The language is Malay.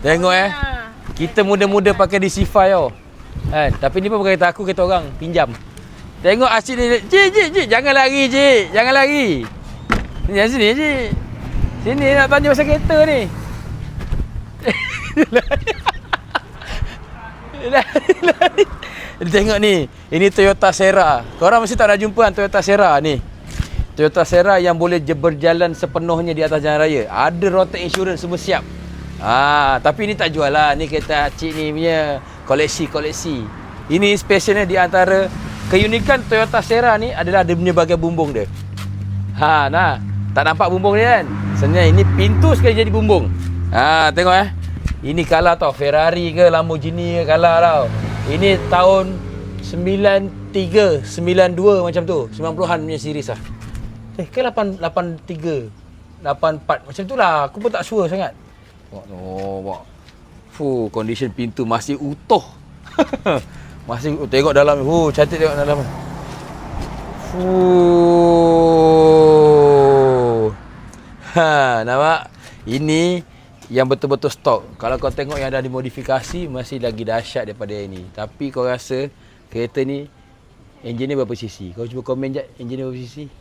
Tengok kita muda-muda pakai DC5 tau. Kan? Tapi ni pun bukan kata aku, kata orang pinjam. Tengok asyik ni. Cik, jangan lari cik. Jangan lari. Ni sini cik. Sini nak tanya pasal kereta ni. Lari. Tengok ni. Ini Toyota Serra. Korang mesti tak nak jumpa kan Toyota Serra ni. Toyota Serra yang boleh berjalan sepenuhnya di atas jalan raya. Ada road insurance semua siap. Tapi ni tak jual lah. Ni kereta cik ni punya koleksi. Ini specialnya di antara keunikan Toyota Serra ni adalah dia punya bahagian bumbung dia. Nah. Tak nampak bumbung dia kan? Sebenarnya ini pintu sekali jadi bumbung. Tengok Ini kalah tau. Ferrari ke Lamborghini ke kalah tau. Ini tahun 93, 92 macam tu. 90-an punya series lah. Ke 83, 84 macam tu lah. Aku pun tak sure sangat. Condition pintu masih utuh. Masih tengok dalam. Cantik tengok dalam. Nampak? Ini yang betul-betul stok. Kalau kau tengok yang dah dimodifikasi masih lagi dahsyat daripada ini. Tapi kau rasa kereta ni enjin ni berapa cc? Kau cuba komen je enjin ni berapa cc?